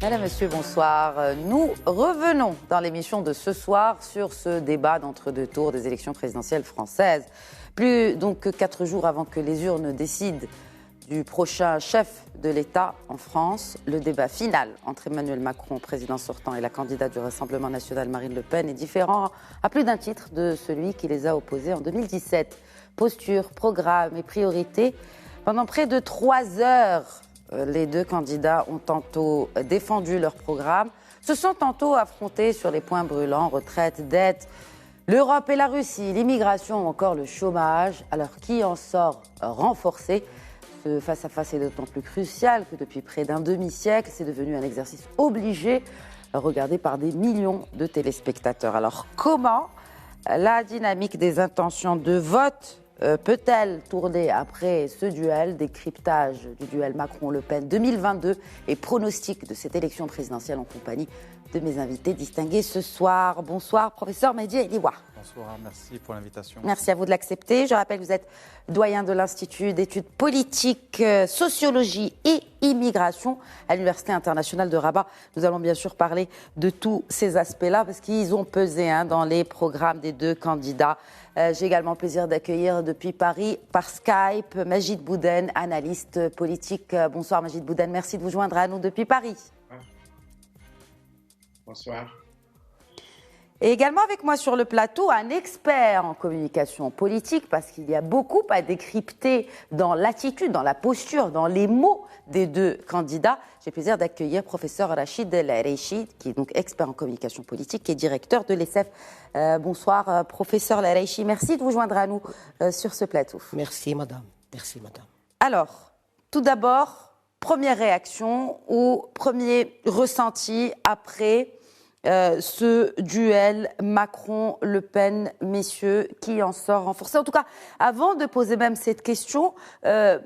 Mesdames, Messieurs, bonsoir. Nous revenons dans l'émission de ce soir sur ce débat d'entre-deux tours des élections présidentielles françaises. Plus donc que 4 jours avant que les urnes décident du prochain chef de l'État en France, le débat final entre Emmanuel Macron, président sortant, et la candidate du Rassemblement national Marine Le Pen est différent à plus d'un titre de celui qui les a opposés en 2017. Posture, programme et priorité. Pendant près de 3 heures, les deux candidats ont tantôt défendu leur programme, se sont tantôt affrontés sur les points brûlants, retraite, dette, l'Europe et la Russie, l'immigration ou encore le chômage. Alors qui en sort renforcé ? Ce face-à-face est d'autant plus crucial que depuis près d'un demi-siècle, c'est devenu un exercice obligé, regardé par des millions de téléspectateurs. Alors comment la dynamique des intentions de vote peut-elle tourner après ce duel, décryptage du duel Macron-Le Pen 2022 et pronostic de cette élection présidentielle en compagnie de mes invités distingués ce soir. Bonsoir, professeur Mehdi Ailiwa. Bonsoir, merci pour l'invitation. Merci à vous de l'accepter. Je rappelle que vous êtes doyen de l'Institut d'études politiques, sociologie et immigration à l'Université internationale de Rabat. Nous allons bien sûr parler de tous ces aspects-là parce qu'ils ont pesé dans les programmes des deux candidats. J'ai également le plaisir d'accueillir depuis Paris par Skype Majid Bouden, analyste politique. Bonsoir Majid Bouden, merci de vous joindre à nous depuis Paris. Bonsoir. Et également avec moi sur le plateau, un expert en communication politique, parce qu'il y a beaucoup à décrypter dans l'attitude, dans la posture, dans les mots des deux candidats. J'ai le plaisir d'accueillir professeur Rachid El Areichi, qui est donc expert en communication politique et directeur de l'ESSEF. Bonsoir professeur El Areichi, merci de vous joindre à nous sur ce plateau. Merci madame, merci madame. Alors, tout d'abord, première réaction ou premier ressenti après ce duel Macron-Le Pen, messieurs, qui en sort renforcé. En tout cas, avant de poser même cette question, quel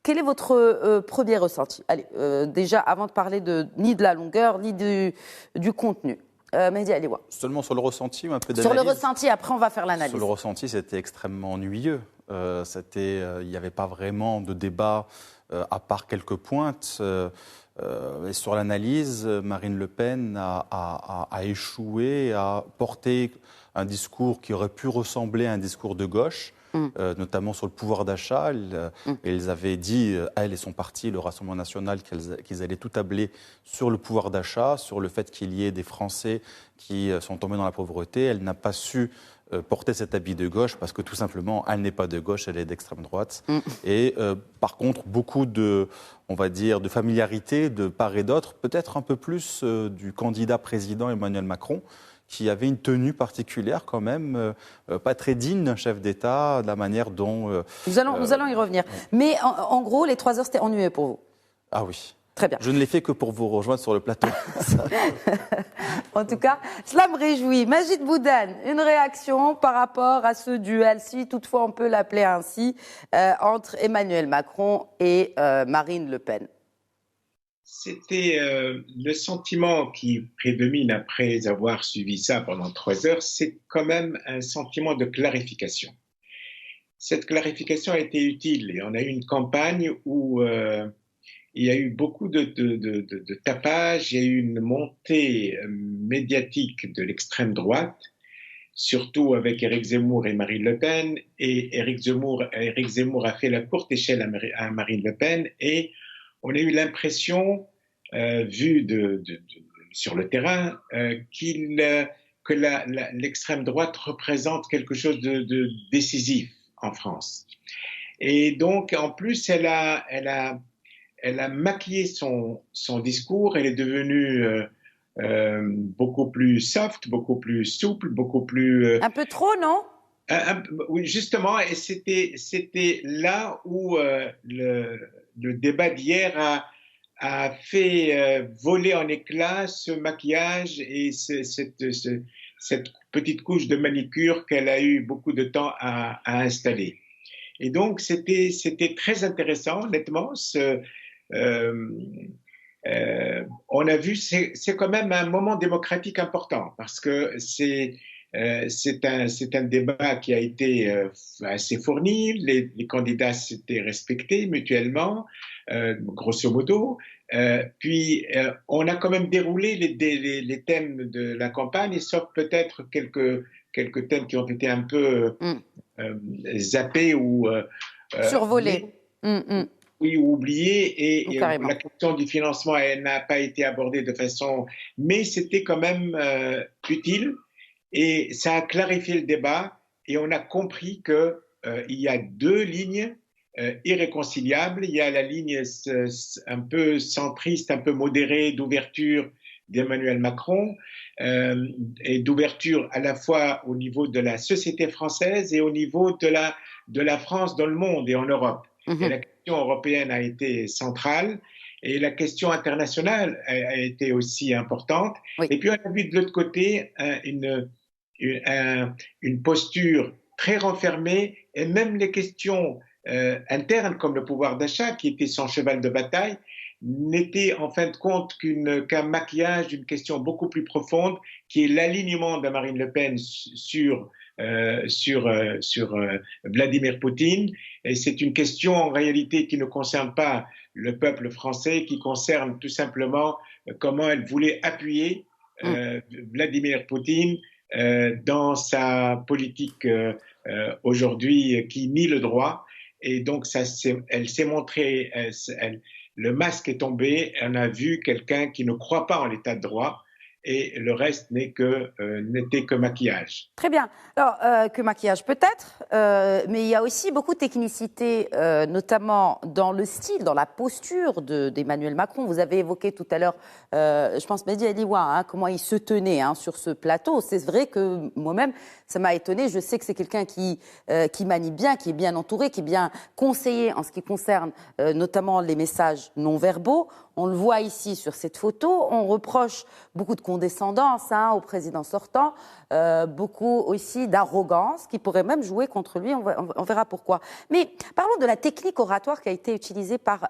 est votre premier ressenti ? Allez, déjà, avant de parler ni de la longueur, ni du contenu. Mehdi Ailiwa. Seulement sur le ressenti ou un peu d'analyse ? Sur le ressenti, après on va faire l'analyse. Sur le ressenti, c'était extrêmement ennuyeux. Il n'y avait pas vraiment de débat à part quelques pointes. Et sur l'analyse, Marine Le Pen a échoué à porter un discours qui aurait pu ressembler à un discours de gauche, notamment sur le pouvoir d'achat. Ils avaient dit, elle et son parti, le Rassemblement national, qu'ils allaient tout tabler sur le pouvoir d'achat, sur le fait qu'il y ait des Français qui sont tombés dans la pauvreté. Elle n'a pas su porter cet habit de gauche parce que tout simplement, elle n'est pas de gauche, elle est d'extrême droite. Et par contre, beaucoup de familiarité de part et d'autre, peut-être un peu plus du candidat président Emmanuel Macron, qui avait une tenue particulière quand même, pas très digne d'un chef d'État, de la manière dont... Nous allons y revenir. Mais en gros, les 3 heures, c'était ennuyeux pour vous. Ah oui. Très bien. Je ne l'ai fait que pour vous rejoindre sur le plateau. En tout cas, cela me réjouit. Majid Bouden, une réaction par rapport à ce duel, si toutefois on peut l'appeler ainsi, entre Emmanuel Macron et Marine Le Pen. C'était le sentiment qui prédomine après avoir suivi ça pendant 3 heures, c'est quand même un sentiment de clarification. Cette clarification a été utile et on a eu une campagne où il y a eu beaucoup de tapage, il y a eu une montée médiatique de l'extrême droite, surtout avec Éric Zemmour et Marine Le Pen, et Éric Zemmour a fait la courte échelle à Marine Le Pen, et on a eu l'impression, vue sur le terrain, que l'extrême droite représente quelque chose de décisif en France. Et donc, en plus, elle a maquillé son discours, elle est devenue beaucoup plus soft, beaucoup plus souple, beaucoup plus... Un peu trop, non ? Oui, justement, et c'était là où le débat d'hier a fait voler en éclats ce maquillage et cette petite couche de manicure qu'elle a eu beaucoup de temps à installer. Et donc, c'était très intéressant, honnêtement. On a vu, c'est quand même un moment démocratique important parce que c'est un débat qui a été assez fourni, les candidats s'étaient respectés mutuellement, grosso modo. Puis, on a quand même déroulé les thèmes de la campagne, sauf peut-être quelques thèmes qui ont été un peu zappés ou survolés. Oui, ou oubliés. Et Carrément. la question du financement, elle n'a pas été abordée de façon... Mais c'était quand même utile et ça a clarifié le débat et on a compris qu'il y a deux lignes irréconciliables. Il y a la ligne un peu centriste, un peu modérée d'ouverture d'Emmanuel Macron et d'ouverture à la fois au niveau de la société française et au niveau de la France dans le monde et en Europe. Et la question européenne a été centrale et la question internationale a été aussi importante. Oui. Et puis on a vu de l'autre côté une posture très renfermée et même les questions internes comme le pouvoir d'achat qui était son cheval de bataille n'était en fin de compte qu'un maquillage d'une question beaucoup plus profonde qui est l'alignement de Marine Le Pen sur Vladimir Poutine. Et c'est une question en réalité qui ne concerne pas le peuple français, qui concerne tout simplement comment elle voulait appuyer Vladimir Poutine dans sa politique aujourd'hui qui nie le droit. Et donc, elle s'est montrée, le masque est tombé, on a vu quelqu'un qui ne croit pas en l'état de droit et le reste n'était que maquillage. Très bien. Alors, que maquillage peut-être, mais il y a aussi beaucoup de technicité, notamment dans le style, dans la posture d'Emmanuel Macron. Vous avez évoqué tout à l'heure, je pense, Mehdi Aliwa, comment il se tenait sur ce plateau. C'est vrai que moi-même, ça m'a étonné. Je sais que c'est quelqu'un qui manie bien, qui est bien entouré, qui est bien conseillé en ce qui concerne notamment les messages non verbaux. On le voit ici sur cette photo. On reproche beaucoup de condescendance au président sortant, beaucoup aussi d'arrogance qui pourrait même jouer contre lui. On verra pourquoi. Mais parlons de la technique oratoire qui a été utilisée par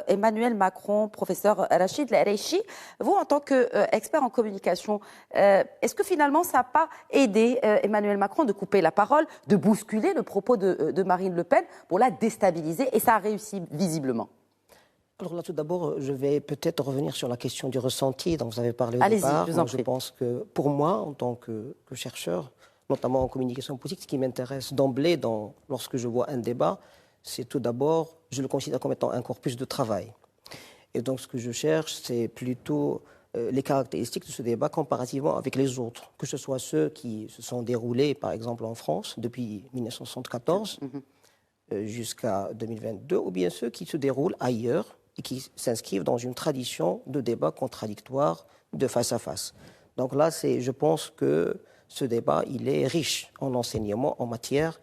Emmanuel Macron, professeur Rachid El-Areichi. Vous, en tant qu'expert en communication, est-ce que finalement ça n'a pas aidé Emmanuel Macron de couper la parole, de bousculer le propos de Marine Le Pen pour la déstabiliser? Et ça a réussi visiblement. Alors là, tout d'abord, je vais peut-être revenir sur la question du ressenti dont vous avez parlé au Allez-y, départ. je vous en prie. Je pense que pour moi, en tant que chercheur, notamment en communication politique, ce qui m'intéresse d'emblée lorsque je vois un débat, c'est tout d'abord, je le considère comme étant un corpus de travail. Et donc, ce que je cherche, c'est plutôt les caractéristiques de ce débat comparativement avec les autres, que ce soit ceux qui se sont déroulés, par exemple, en France depuis 1974 jusqu'à 2022, ou bien ceux qui se déroulent ailleurs et qui s'inscrivent dans une tradition de débat contradictoire de face à face. Donc là, je pense que ce débat, il est riche en enseignements en matière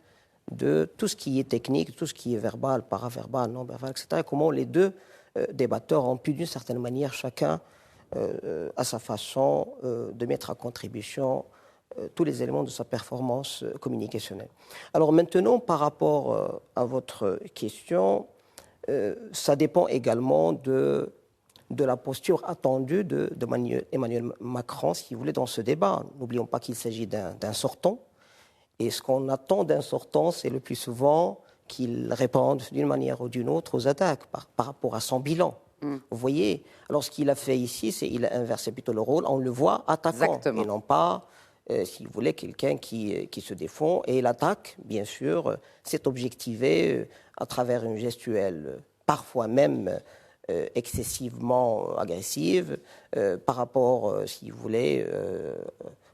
de tout ce qui est technique, tout ce qui est verbal, paraverbal, non-verbal, etc. Et comment les deux débatteurs ont pu, d'une certaine manière, chacun à sa façon de mettre à contribution tous les éléments de sa performance communicationnelle. Alors maintenant, par rapport à votre question, ça dépend également de la posture attendue d'Emmanuel Macron, si vous voulez, dans ce débat. N'oublions pas qu'il s'agit d'un sortant. Et ce qu'on attend d'un sortant, c'est le plus souvent qu'il réponde d'une manière ou d'une autre aux attaques par rapport à son bilan. Vous voyez, alors ce qu'il a fait ici, c'est qu'il a inversé plutôt le rôle. On le voit attaquant. Exactement. Et non pas, si vous voulez, quelqu'un qui se défend. Et l'attaque, bien sûr, c'est objectivé à travers une gestuelle parfois même excessivement agressive par rapport, si vous voulez,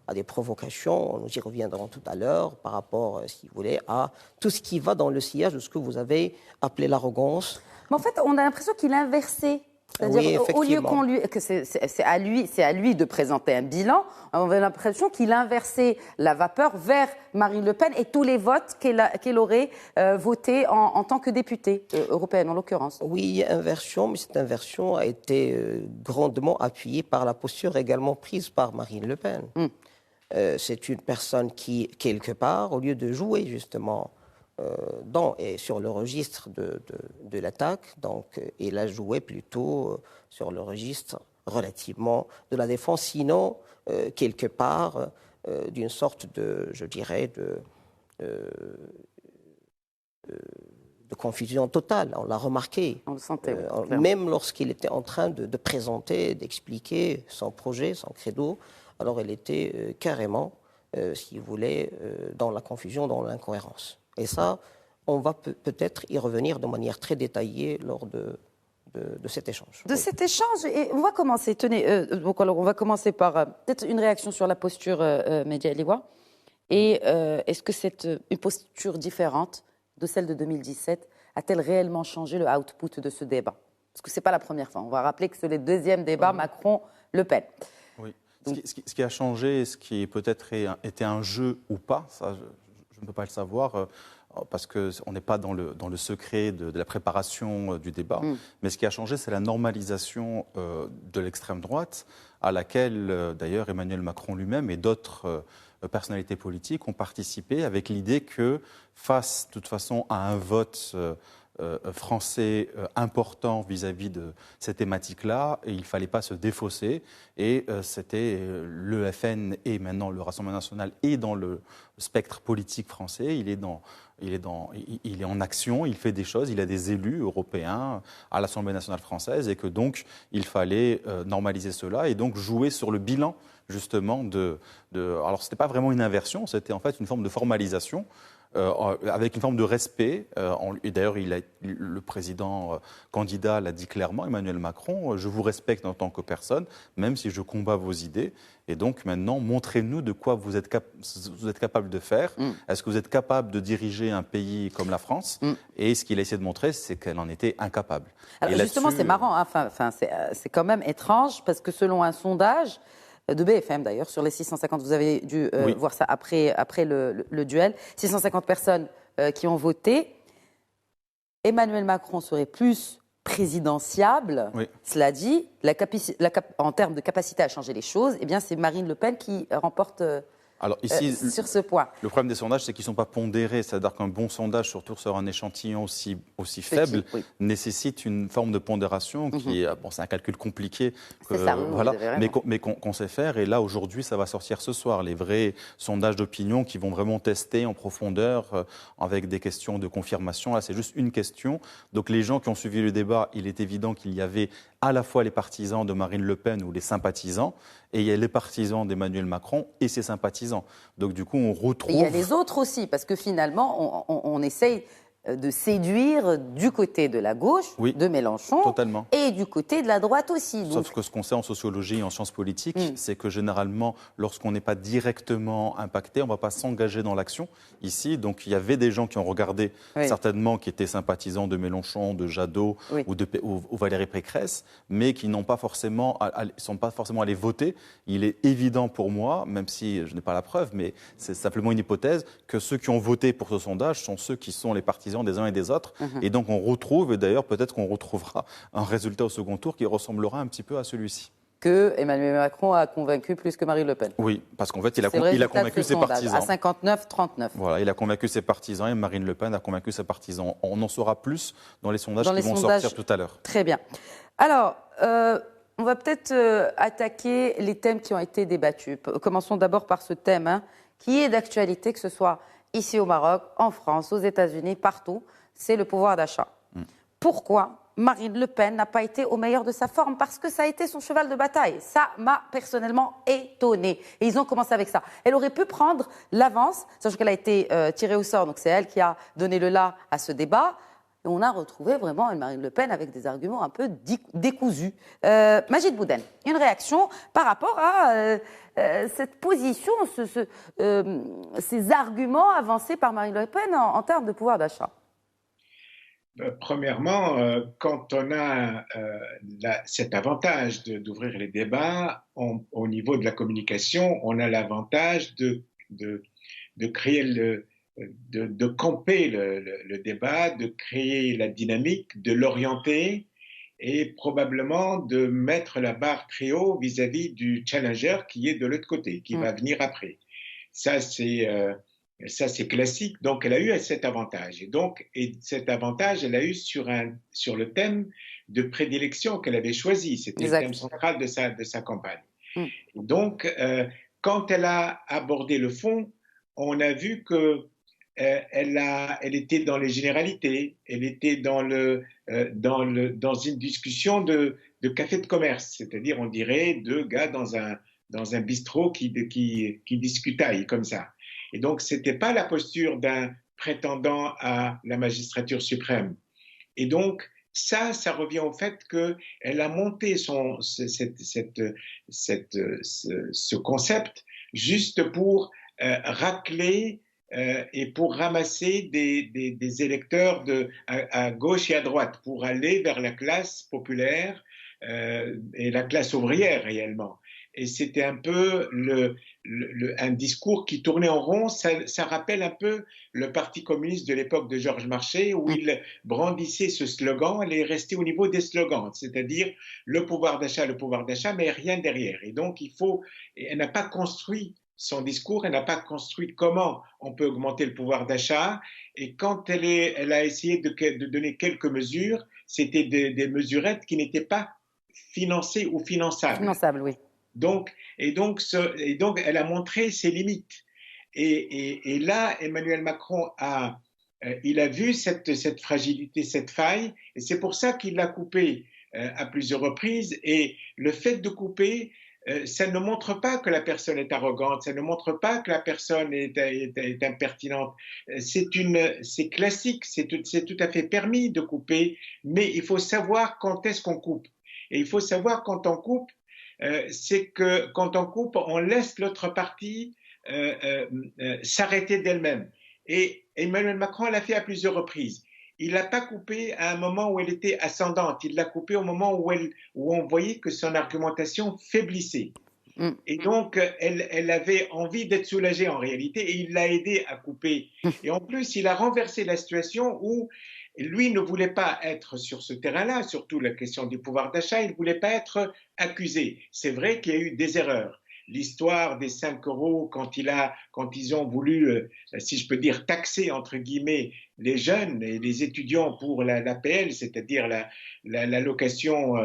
à des provocations, nous y reviendrons tout à l'heure, par rapport, si vous voulez, à tout ce qui va dans le sillage de ce que vous avez appelé l'arrogance. Mais en fait, on a l'impression qu'il a inversé. C'est-à-dire, oui, au lieu que c'est à lui de présenter un bilan, on a l'impression qu'il a inversé la vapeur vers Marine Le Pen et tous les votes qu'elle aurait votés en tant que députée européenne, en l'occurrence. Oui, il y a inversion, mais cette inversion a été grandement appuyée par la posture également prise par Marine Le Pen. C'est une personne qui, quelque part, au lieu de jouer justement sur le registre de l'attaque, donc il a joué plutôt sur le registre relativement de la défense, sinon quelque part d'une sorte de, je dirais, confusion totale. On l'a remarqué. On le sentait, même lorsqu'il était en train de présenter, d'expliquer son projet, son credo, alors il était carrément, si vous voulez, dans la confusion, dans l'incohérence. Et ça, on va peut-être y revenir de manière très détaillée lors de cet échange. Cet échange, et on va commencer, tenez, donc alors on va commencer par peut-être une réaction sur la posture Media Liwa. Et est-ce que c'est une posture différente de celle de 2017 a-t-elle réellement changé le output de ce débat? Parce que ce n'est pas la première fois. On va rappeler que c'est le deuxième débat Macron-Le Pen. Oui. Donc, ce qui a changé, ce qui peut-être était un jeu ou pas, ça je ne peux pas le savoir, parce qu'on n'est pas dans le secret de la préparation du débat. Mais ce qui a changé, c'est la normalisation de l'extrême droite, à laquelle d'ailleurs Emmanuel Macron lui-même et d'autres personnalités politiques ont participé, avec l'idée que face, de toute façon, à un vote français important vis-à-vis de cette thématique-là, il ne fallait pas se défausser. Et c'était le FN et maintenant le Rassemblement national est dans le spectre politique français. Il est en action, il fait des choses, il a des élus européens à l'Assemblée nationale française et que donc il fallait normaliser cela et donc jouer sur le bilan justement alors ce n'était pas vraiment une inversion, c'était en fait une forme de formalisation avec une forme de respect. Et d'ailleurs, le président candidat l'a dit clairement, Emmanuel Macron, je vous respecte en tant que personne, même si je combats vos idées. Et donc maintenant, montrez-nous de quoi vous êtes capable de faire. Est-ce que vous êtes capable de diriger un pays comme la France? Et ce qu'il a essayé de montrer, c'est qu'elle en était incapable. Alors justement, c'est marrant, hein, c'est quand même étrange, parce que selon un sondage de BFM d'ailleurs, sur les 650, vous avez dû voir ça après le duel, 650 personnes qui ont voté. Emmanuel Macron serait plus présidentiable, cela dit, en termes de capacité à changer les choses, eh bien c'est Marine Le Pen qui remporte Alors ici, sur ce point. Le problème des sondages, c'est qu'ils ne sont pas pondérés. C'est-à-dire qu'un bon sondage, surtout sur un échantillon aussi faible, nécessite une forme de pondération qui est, c'est un calcul compliqué, mais qu'on sait faire. Et là, aujourd'hui, ça va sortir ce soir. Les vrais sondages d'opinion qui vont vraiment tester en profondeur avec des questions de confirmation. Là, c'est juste une question. Donc les gens qui ont suivi le débat, il est évident qu'il y avait à la fois les partisans de Marine Le Pen ou les sympathisants, et il y a les partisans d'Emmanuel Macron et ses sympathisants. Donc du coup, on retrouve... Et il y a les autres aussi, parce que finalement, on essaye de séduire du côté de la gauche, de Mélenchon, totalement. Et du côté de la droite aussi. Sauf que ce qu'on sait en sociologie et en sciences politiques, c'est que généralement, lorsqu'on n'est pas directement impacté, on ne va pas s'engager dans l'action ici. Donc il y avait des gens qui ont regardé, certainement, qui étaient sympathisants de Mélenchon, de Jadot ou Valérie Pécresse, mais qui n'ont pas forcément, sont pas forcément allés voter. Il est évident pour moi, même si je n'ai pas la preuve, mais c'est simplement une hypothèse, que ceux qui ont voté pour ce sondage sont ceux qui sont les partisans des uns et des autres. Et donc on retrouve, et d'ailleurs peut-être qu'on retrouvera un résultat au second tour qui ressemblera un petit peu à celui-ci. Que Emmanuel Macron a convaincu plus que Marine Le Pen. Oui, parce qu'en fait, il a convaincu ses partisans. À 59-39. Voilà, il a convaincu ses partisans et Marine Le Pen a convaincu ses partisans. On en saura plus dans les sondages qui vont sortir tout à l'heure. Très bien. Alors, on va peut-être attaquer les thèmes qui ont été débattus. Commençons d'abord par ce thème qui est d'actualité, que ce soit ici au Maroc, en France, aux États-Unis, partout, c'est le pouvoir d'achat. Pourquoi Marine Le Pen n'a pas été au meilleur de sa forme? Parce que ça a été son cheval de bataille. Ça m'a personnellement étonnée. Et ils ont commencé avec ça. Elle aurait pu prendre l'avance, sachant qu'elle a été tirée au sort, donc c'est elle qui a donné le là à ce débat. Et on a retrouvé vraiment une Marine Le Pen avec des arguments un peu décousus. Majid Bouden, une réaction par rapport à cette position, ces arguments avancés par Marine Le Pen en termes de pouvoir d'achat. Premièrement, quand on a cet avantage d'ouvrir les débats, au niveau de la communication, on a l'avantage de créer de camper le débat, de créer la dynamique, de l'orienter et probablement de mettre la barre très haut vis-à-vis du challenger qui est de l'autre côté, qui va venir après. Ça, c'est classique. Donc, elle a eu cet avantage. Et cet avantage, elle l'a eu sur le thème de prédilection qu'elle avait choisi. C'était le thème central de sa campagne. Donc, quand elle a abordé le fond, on a vu que elle était dans les généralités, elle était dans une discussion de café de commerce, c'est-à-dire on dirait deux gars dans un bistrot qui discutaillent comme ça. Et donc c'était pas la posture d'un prétendant à la magistrature suprême. Et donc ça revient au fait qu'elle a monté ce concept juste pour racler et pour ramasser des électeurs à gauche et à droite, pour aller vers la classe populaire et la classe ouvrière réellement. Et c'était un peu un discours qui tournait en rond. Ça rappelle un peu le Parti communiste de l'époque de Georges Marchais, où il brandissait ce slogan. Elle est restée au niveau des slogans, c'est-à-dire le pouvoir d'achat, mais rien derrière. Et donc, elle n'a pas construit son discours, elle n'a pas construit comment on peut augmenter le pouvoir d'achat. Et quand elle a essayé de donner quelques mesures, c'était des mesurettes qui n'étaient pas financées ou finançables. Finançables, oui. Donc, elle a montré ses limites. Et là, Emmanuel Macron il a vu cette fragilité, cette faille, et c'est pour ça qu'il l'a coupée à plusieurs reprises. Et le fait de couper, ça ne montre pas que la personne est arrogante, ça ne montre pas que la personne est impertinente. C'est classique, c'est tout à fait permis de couper, mais il faut savoir quand est-ce qu'on coupe. Et il faut savoir quand on coupe, c'est que quand on coupe, on laisse l'autre partie s'arrêter d'elle-même. Et Emmanuel Macron l'a fait à plusieurs reprises. Il l'a pas coupé à un moment où elle était ascendante, il l'a coupé au moment où on voyait que son argumentation faiblissait. Et donc, elle avait envie d'être soulagée en réalité, et il l'a aidée à couper. Et en plus, il a renversé la situation où lui ne voulait pas être sur ce terrain-là, surtout la question du pouvoir d'achat, il ne voulait pas être accusé. C'est vrai qu'il y a eu des erreurs. L'histoire des 5 euros quand ils ont voulu, si je peux dire, taxer entre guillemets les jeunes et les étudiants pour l'APL, c'est-à-dire l'allocation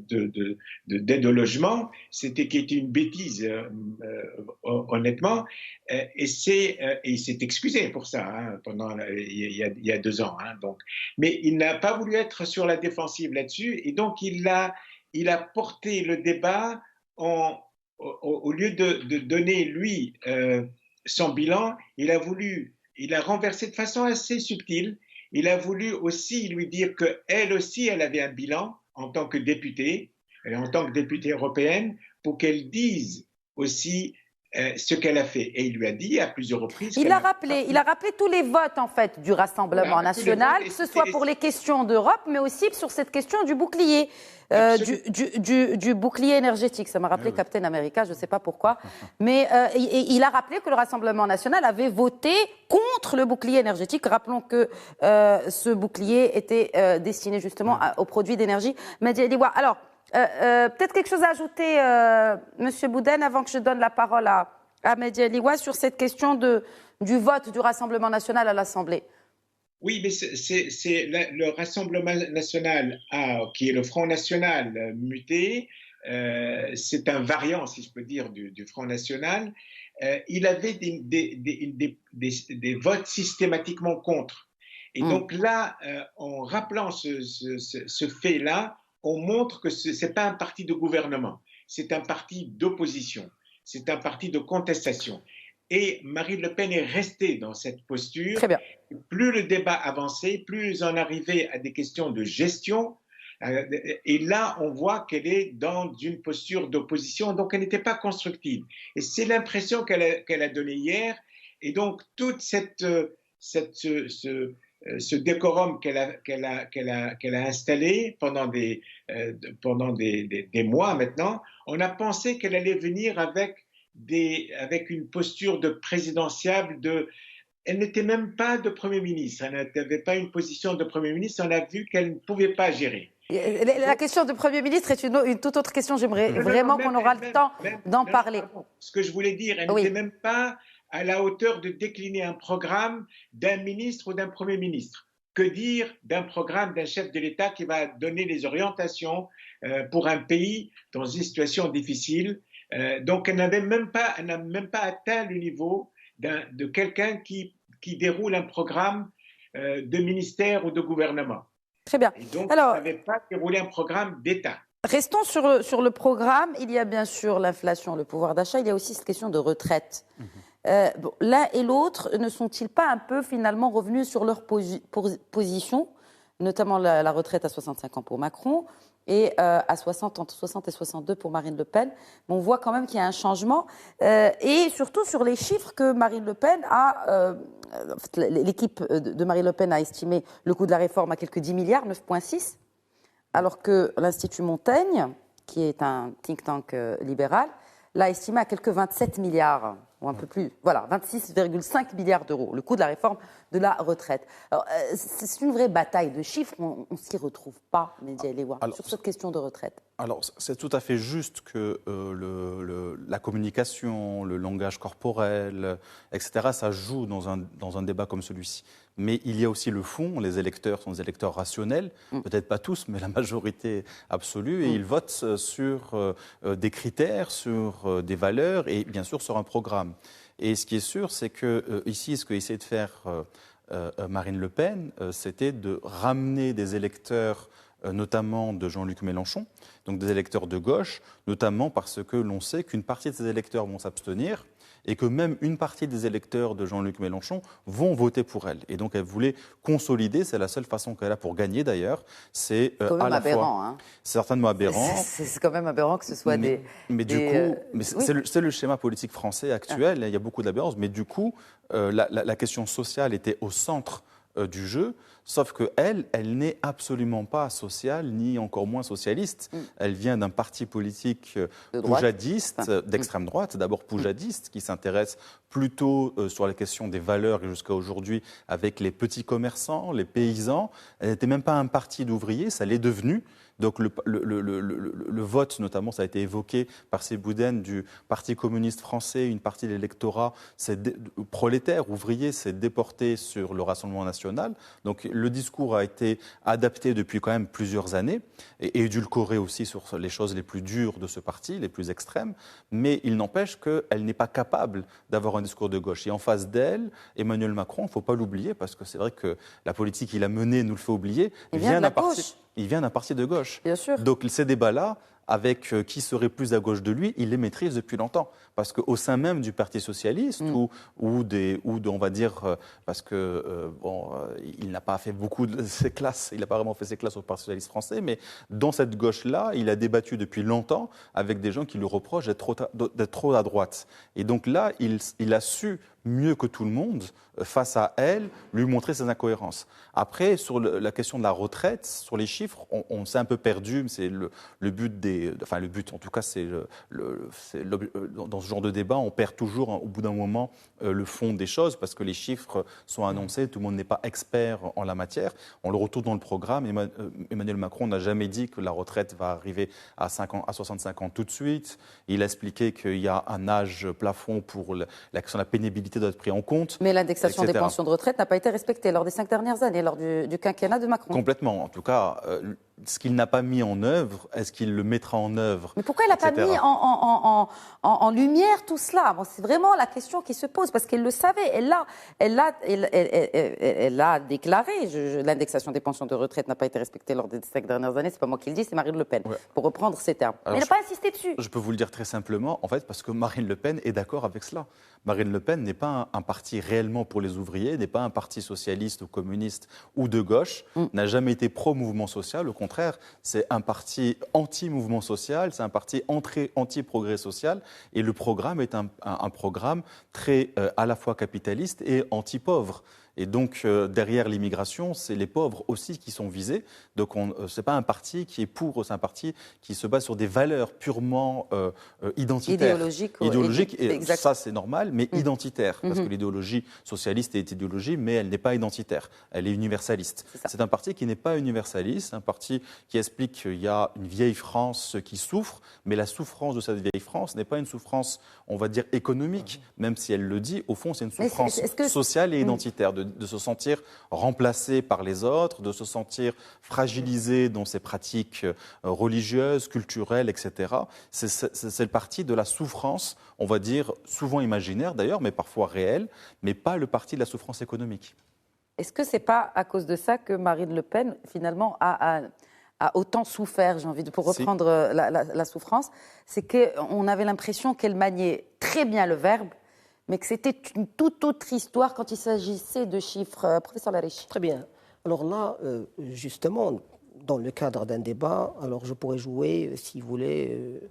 d'aide au logement, qui était une bêtise, honnêtement, et il s'est excusé pour ça il y a 2 ans. Donc. Mais il n'a pas voulu être sur la défensive là-dessus, et donc il a porté le débat au lieu de donner, lui, son bilan, il a renversé de façon assez subtile. Il a voulu aussi lui dire qu'elle aussi, elle avait un bilan en tant que députée, européenne, pour qu'elle dise aussi ce qu'elle a fait. Et il lui a dit à plusieurs reprises... Il a rappelé tous les votes, en fait, du Rassemblement national, que ce soit pour les questions d'Europe, mais aussi sur cette question du bouclier. Du bouclier énergétique. Ça m'a rappelé Captain America, je ne sais pas pourquoi. Mais il a rappelé que le Rassemblement national avait voté contre le bouclier énergétique. Rappelons que ce bouclier était destiné justement aux produits d'énergie. Alors, peut-être quelque chose à ajouter, Monsieur Bouden, avant que je donne la parole à Mehdi Aliwa sur cette question du vote du Rassemblement national à l'Assemblée. Oui, mais c'est le Rassemblement national, qui est le Front national muté, c'est un variant, si je peux dire, du Front national. Il avait des votes systématiquement contre. Et donc là, en rappelant ce fait-là, on montre que ce n'est pas un parti de gouvernement, c'est un parti d'opposition, c'est un parti de contestation. Et Marine Le Pen est restée dans cette posture. Très bien. Plus le débat avançait, plus on arrivait à des questions de gestion. Et là, on voit qu'elle est dans une posture d'opposition, donc elle n'était pas constructive. Et c'est l'impression qu'elle a donnée hier. Et donc, toute ce décorum qu'elle a installé pendant des mois maintenant, on a pensé qu'elle allait venir avec une posture de présidentiable. Elle n'était même pas de Premier ministre, elle n'avait pas une position de Premier ministre, on a vu qu'elle ne pouvait pas gérer. La question de Premier ministre est une toute autre question, j'aimerais vraiment qu'on aura le temps d'en parler. Ce que je voulais dire, elle n'était même pas à la hauteur de décliner un programme d'un ministre ou d'un Premier ministre. Que dire d'un programme d'un chef de l'État qui va donner les orientations pour un pays dans une situation difficile? Donc elle n'a même pas atteint le niveau de quelqu'un qui qui déroule un programme de ministère ou de gouvernement. Très bien. Et donc, Alors, il n'avait pas déroulé un programme d'État. Restons sur le programme. Il y a bien sûr l'inflation, le pouvoir d'achat. Il y a aussi cette question de retraite. L'un et l'autre ne sont-ils pas un peu finalement revenus sur leur position, notamment la retraite à 65 ans pour Macron et entre 60 et 62 pour Marine Le Pen. Mais on voit quand même qu'il y a un changement. Et surtout sur les chiffres que Marine Le Pen a... l'équipe de Marine Le Pen a estimé le coût de la réforme à quelques 10 milliards, 9,6, alors que l'Institut Montaigne, qui est un think tank libéral, l'a estimé à quelques 27 milliards, ou un peu plus, voilà, 26,5 milliards d'euros, le coût de la réforme de la retraite. Alors, c'est une vraie bataille de chiffres, on ne s'y retrouve pas, Mehdi Aïlewa, sur cette question de retraite. Alors, c'est tout à fait juste que la communication, le langage corporel, etc., ça joue dans un débat comme celui-ci. Mais il y a aussi le fond, les électeurs sont des électeurs rationnels, peut-être pas tous, mais la majorité absolue, et ils votent sur des critères, sur des valeurs et bien sûr sur un programme. Et ce qui est sûr, c'est que ici, ce qu'essayait de faire Marine Le Pen, c'était de ramener des électeurs notamment de Jean-Luc Mélenchon, donc des électeurs de gauche, notamment parce que l'on sait qu'une partie de ces électeurs vont s'abstenir et que même une partie des électeurs de Jean-Luc Mélenchon vont voter pour elle. Et donc elle voulait consolider, c'est la seule façon qu'elle a pour gagner d'ailleurs, c'est à la aberrant, fois... C'est certainement aberrant. C'est quand même aberrant que ce soit mais c'est le schéma politique français actuel, il y a beaucoup d'aberrances, mais du coup, la question sociale était au centre du jeu, sauf qu'elle n'est absolument pas sociale, ni encore moins socialiste. Elle vient d'un parti politique poujadiste, d'extrême droite, d'abord poujadiste, qui s'intéresse plutôt sur la question des valeurs et jusqu'à aujourd'hui avec les petits commerçants, les paysans. Elle n'était même pas un parti d'ouvriers, ça l'est devenu. Donc le vote, notamment, ça a été évoqué par ces Boudin du Parti communiste français, une partie de l'électorat prolétaire, ouvrier, s'est déporté sur le Rassemblement national. Donc le discours a été adapté depuis quand même plusieurs années et édulcoré aussi sur les choses les plus dures de ce parti, les plus extrêmes. Mais il n'empêche qu'elle n'est pas capable d'avoir un discours de gauche. Et en face d'elle, Emmanuel Macron, il ne faut pas l'oublier, parce que c'est vrai que la politique qu'il a menée nous le fait oublier. Il vient d'un parti de gauche. Bien sûr. Donc ces débats-là, avec qui serait plus à gauche de lui, il les maîtrise depuis longtemps. Parce qu'au sein même du Parti socialiste, on va dire, parce que il n'a pas fait beaucoup de ses classes, il n'a pas vraiment fait ses classes au Parti socialiste français, mais dans cette gauche-là, il a débattu depuis longtemps avec des gens qui lui reprochent d'être trop à droite. Et donc là, il a su mieux que tout le monde, face à elle, lui montrer ses incohérences. Après, sur la question de la retraite, sur les chiffres, on s'est un peu perdu. C'est le but le but, en tout cas, c'est dans ce genre de débat, on perd toujours, au bout d'un moment, le fond des choses, parce que les chiffres sont annoncés, tout le monde n'est pas expert en la matière. On le retrouve dans le programme. Emmanuel Macron n'a jamais dit que la retraite va arriver à 65 ans tout de suite. Il a expliqué qu'il y a un âge plafond pour la question de la pénibilité doit être pris en compte. Mais l'indexation des pensions de retraite n'a pas été respectée lors des 5 dernières années, lors du quinquennat de Macron. Complètement. En tout cas, ce qu'il n'a pas mis en œuvre, est-ce qu'il le mettra en œuvre? Mais pourquoi il n'a pas mis en lumière tout cela? C'est vraiment la question qui se pose, parce qu'elle le savait. Elle l'a déclaré. L'indexation des pensions de retraite n'a pas été respectée lors des 5 dernières années. Ce n'est pas moi qui le dis, c'est Marine Le Pen, pour reprendre ses termes. Mais elle n'a pas insisté dessus. Je peux vous le dire très simplement, en fait, parce que Marine Le Pen est d'accord avec cela. Marine Le Pen n'est pas un parti réellement pour les ouvriers, n'est pas un parti socialiste ou communiste ou de gauche, n'a jamais été pro-mouvement social. Au contraire, c'est un parti anti-mouvement social, c'est un parti anti-progrès social. Et le programme est un programme très à la fois capitaliste et anti-pauvre. Et donc, derrière l'immigration, c'est les pauvres aussi qui sont visés. Donc, ce n'est pas un parti qui est pour, c'est un parti qui se base sur des valeurs purement identitaires. Idéologiques, et ça, c'est normal, mais identitaires. Parce que l'idéologie socialiste est idéologie, mais elle n'est pas identitaire. Elle est universaliste. C'est un parti qui n'est pas universaliste, un parti qui explique qu'il y a une vieille France qui souffre, mais la souffrance de cette vieille France n'est pas une souffrance, on va dire, économique, même si elle le dit. Au fond, c'est une souffrance sociale et identitaire, de de se sentir remplacé par les autres, de se sentir fragilisé dans ses pratiques religieuses, culturelles, etc. C'est le parti de la souffrance, on va dire, souvent imaginaire d'ailleurs, mais parfois réelle, mais pas le parti de la souffrance économique. Est-ce que c'est pas à cause de ça que Marine Le Pen, finalement, a autant souffert, j'ai envie de, pour reprendre la souffrance, c'est qu'on avait l'impression qu'elle maniait très bien le verbe, mais que c'était une toute autre histoire quand il s'agissait de chiffres. Professeur Lariche. Très bien. Alors là, justement, dans le cadre d'un débat, alors je pourrais jouer, si vous voulez,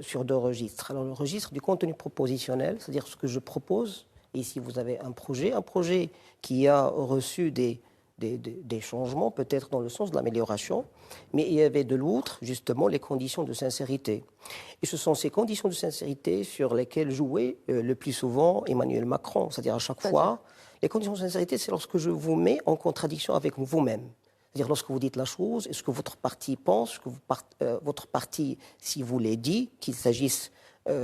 sur 2 registres. Alors le registre du contenu propositionnel, c'est-à-dire ce que je propose, et si vous avez un projet qui a reçu des changements, peut-être dans le sens de l'amélioration, mais il y avait de l'autre, justement, les conditions de sincérité. Et ce sont ces conditions de sincérité sur lesquelles jouait le plus souvent Emmanuel Macron. C'est-à-dire à chaque fois, les conditions de sincérité, c'est lorsque je vous mets en contradiction avec vous-même. C'est-à-dire lorsque vous dites la chose, est-ce que votre parti pense, est-ce que votre parti, si vous l'avez dit, qu'il s'agisse,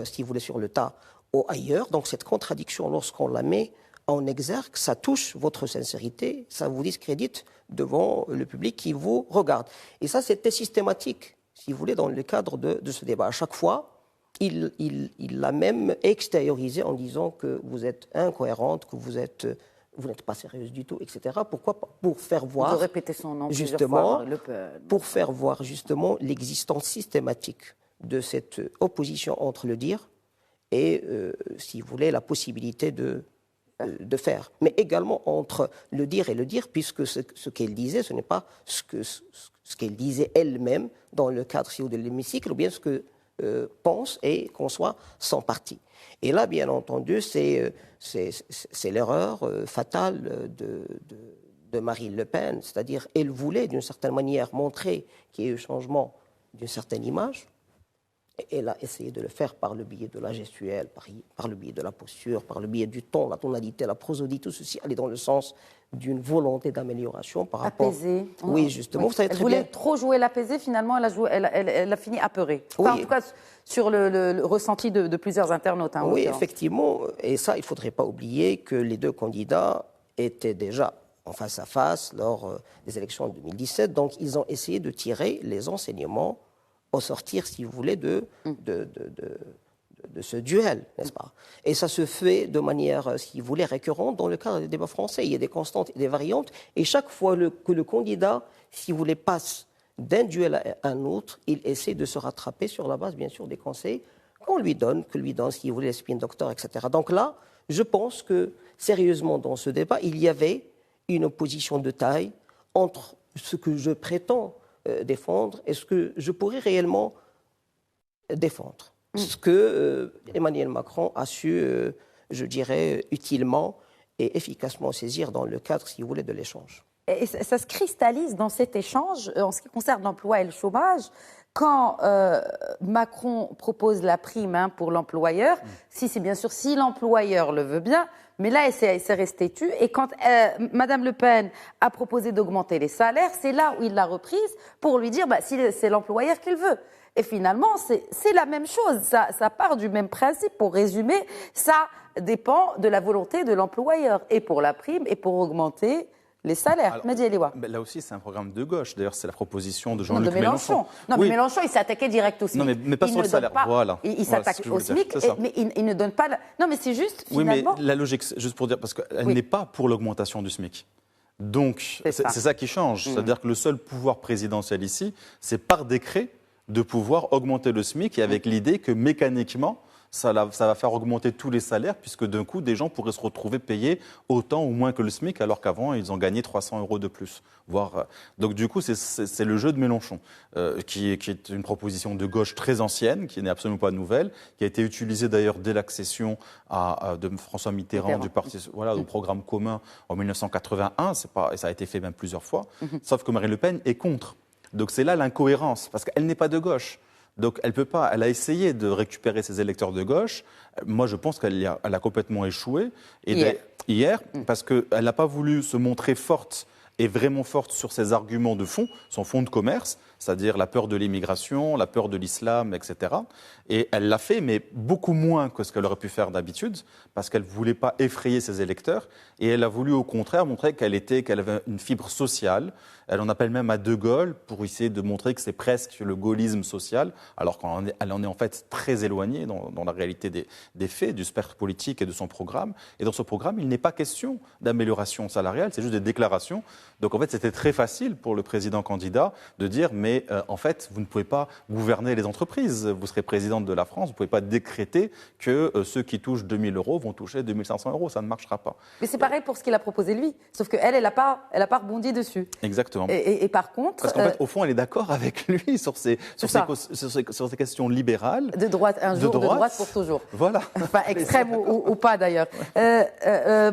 si vous voulez, sur le tas ou ailleurs. Donc cette contradiction, lorsqu'on la met en exergue, ça touche votre sincérité, ça vous discrédite devant le public qui vous regarde. Et ça, c'était systématique, si vous voulez, dans le cadre de ce débat. À chaque fois, il l'a même extériorisé en disant que vous êtes incohérente, que vous n'êtes pas sérieuse du tout, etc. Pourquoi? Pour faire voir, vous répétez son nom justement, plusieurs fois, pour faire voir justement l'existence systématique de cette opposition entre le dire et, si vous voulez, la possibilité de faire. Mais également entre le dire et le dire, puisque ce qu'elle disait, ce n'est pas ce qu'elle disait elle-même dans le cadre de l'hémicycle, ou bien ce que pense et conçoit son parti. Et là, bien entendu, c'est l'erreur fatale de Marine Le Pen, c'est-à-dire elle voulait d'une certaine manière montrer qu'il y a eu changement d'une certaine image. Et elle a essayé de le faire par le biais de la gestuelle, par le biais de la posture, par le biais du ton, la tonalité, la prosodie, tout ceci allait dans le sens d'une volonté d'amélioration par rapport... Apaisée. Oui, justement, oui. vous savez très bien. Elle voulait trop jouer l'apaisée, finalement, elle a fini apeurée. Enfin, oui. En tout cas, sur le ressenti de plusieurs internautes. Oui, effectivement. Et ça, il ne faudrait pas oublier que les 2 candidats étaient déjà en face à face lors des élections de 2017. Donc, ils ont essayé de tirer les enseignements au sortir, si vous voulez, de ce duel, n'est-ce pas? Et ça se fait de manière, si vous voulez, récurrente dans le cadre des débats français. Il y a des constantes et des variantes. Et chaque fois que le candidat, si vous voulez, passe d'un duel à un autre, il essaie de se rattraper sur la base, bien sûr, des conseils qu'on lui donne, si vous voulez, les spin doctors, etc. Donc là, je pense que, sérieusement, dans ce débat, il y avait une opposition de taille entre ce que je prétends défendre et ce que je pourrais réellement défendre. Ce que Emmanuel Macron a su, je dirais, utilement et efficacement saisir dans le cadre, si vous voulez, de l'échange. Et ça se cristallise dans cet échange en ce qui concerne l'emploi et le chômage. Quand Macron propose la prime pour l'employeur, si l'employeur le veut bien, mais là, elle s'est restée tue. Et quand Madame Le Pen a proposé d'augmenter les salaires, c'est là où il l'a reprise pour lui dire si c'est l'employeur qui le veut. Et finalement, c'est la même chose. Ça part du même principe. Pour résumer, ça dépend de la volonté de l'employeur. Et pour la prime, et pour augmenter les salaires. Mehdi Eliwa. Là aussi, c'est un programme de gauche. D'ailleurs, c'est la proposition de Jean-Luc Mélenchon. Non, mais Mélenchon, il s'attaquait direct au SMIC. Non, mais pas sur le salaire. Voilà. Il s'attaque au SMIC, mais il ne donne pas... Non, mais c'est juste, finalement... Oui, mais la logique, juste pour dire, parce qu'elle n'est pas pour l'augmentation du SMIC. Donc, c'est ça qui change. C'est-à-dire que le seul pouvoir présidentiel ici, c'est par décret de pouvoir augmenter le SMIC et avec l'idée que mécaniquement, ça va faire augmenter tous les salaires puisque d'un coup, des gens pourraient se retrouver payés autant ou moins que le SMIC alors qu'avant, ils ont gagné 300 € de plus. Donc du coup, c'est le jeu de Mélenchon qui est une proposition de gauche très ancienne, qui n'est absolument pas nouvelle, qui a été utilisée d'ailleurs dès l'accession de François Mitterrand. Du parti, au programme commun en 1981, et ça a été fait même plusieurs fois, sauf que Marine Le Pen est contre. Donc c'est là l'incohérence, parce qu'elle n'est pas de gauche. Donc elle peut pas. Elle a essayé de récupérer ses électeurs de gauche. Moi, je pense qu'elle a complètement échoué. Hier, parce qu'elle n'a pas voulu se montrer forte et vraiment forte sur ses arguments de fond, son fonds de commerce. c'est-à-dire la peur de l'immigration, la peur de l'islam, etc. Et elle l'a fait, mais beaucoup moins que ce qu'elle aurait pu faire d'habitude, parce qu'elle ne voulait pas effrayer ses électeurs, et elle a voulu au contraire montrer qu'elle avait une fibre sociale. Elle en appelle même à De Gaulle pour essayer de montrer que c'est presque le gaullisme social, alors qu'elle en est en fait très éloignée dans la réalité des faits, du spectre politique et de son programme. Et dans ce programme, il n'est pas question d'amélioration salariale, c'est juste des déclarations. Donc en fait, c'était très facile pour le président candidat de dire mais en fait, vous ne pouvez pas gouverner les entreprises. Vous serez présidente de la France, vous ne pouvez pas décréter que ceux qui touchent 2 000 euros vont toucher 2 500 euros. Ça ne marchera pas. Mais c'est pareil pour ce qu'il a proposé lui, sauf qu'elle, elle n'a pas rebondi dessus. Exactement. Et par contre... Parce qu'en fait, au fond, elle est d'accord avec lui sur ces questions libérales. De droite, un jour de droite pour toujours. Voilà. Enfin, extrême ou pas d'ailleurs.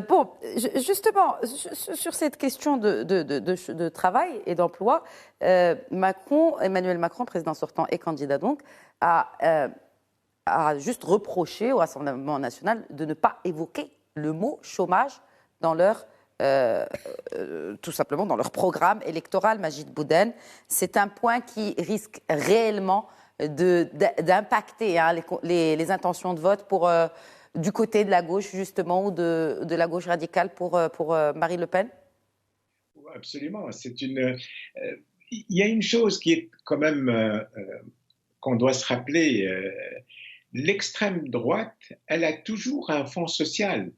Bon, justement, sur cette question de travail et d'emploi, Emmanuel Macron, président sortant et candidat donc, a juste reproché au Rassemblement national de ne pas évoquer le mot chômage dans leur... tout simplement dans leur programme électoral, Majid Bouden. C'est un point qui risque réellement d'impacter les intentions de vote du côté de la gauche, justement, ou de la gauche radicale pour Marine Le Pen. Absolument. Il y a une chose qui est quand même qu'on doit se rappeler. L'extrême droite, elle a toujours un fond social.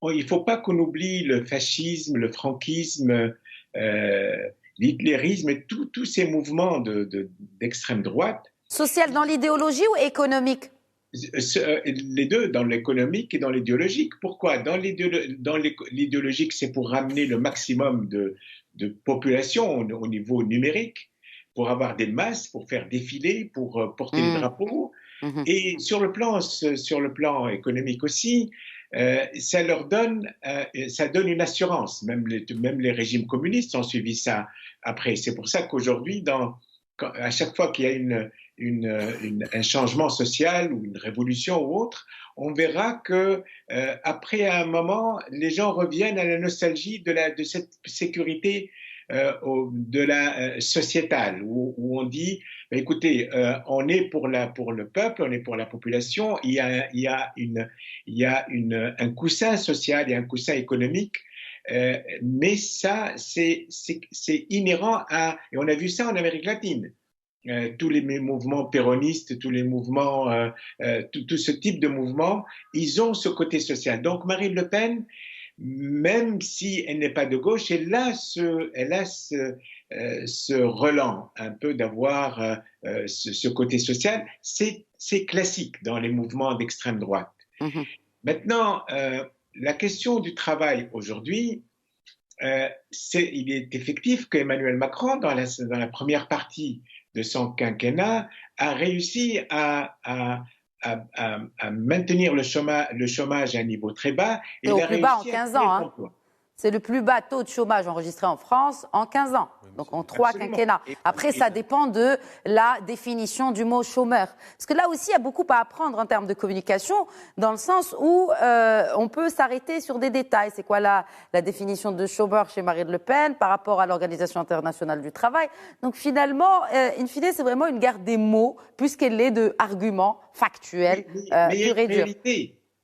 Il ne faut pas qu'on oublie le fascisme, le franquisme, l'hitlérisme et tous ces mouvements d'extrême droite. Social dans l'idéologie ou économique? Les deux, dans l'économique et dans l'idéologique. Pourquoi? Dans l'idéologique, c'est pour ramener le maximum de population au niveau numérique, pour avoir des masses, pour faire défiler, pour porter les drapeaux. Et sur le plan économique aussi, ça donne une assurance. Même les régimes communistes ont suivi ça après. C'est pour ça qu'aujourd'hui, à chaque fois qu'il y a un changement social ou une révolution ou autre, on verra que après un moment, les gens reviennent à la nostalgie de cette sécurité sociétale, où on dit, écoutez, on est pour le peuple, on est pour la population, il y a un coussin social et un coussin économique, mais ça, c'est inhérent et on a vu ça en Amérique latine. Tous les mouvements péronistes, tous les mouvements, tout ce type de mouvements, ils ont ce côté social. Donc Marine Le Pen, même si elle n'est pas de gauche, elle a ce relent un peu d'avoir ce côté social. C'est classique dans les mouvements d'extrême droite. Maintenant, la question du travail aujourd'hui, il est effectif qu'Emmanuel Macron, dans la première partie de son quinquennat, a réussi à maintenir le chômage à un niveau très bas. Et au plus bas en 15 ans. C'est le plus bas taux de chômage enregistré en France en 15 ans, donc en 3 quinquennats. Après, ça dépend de la définition du mot chômeur. Parce que là aussi, il y a beaucoup à apprendre en termes de communication, dans le sens où on peut s'arrêter sur des détails. C'est quoi la définition de chômeur chez Marine Le Pen par rapport à l'Organisation internationale du travail? Donc finalement, in fine, c'est vraiment une guerre des mots, puisqu'elle est d'arguments factuels purs et durs.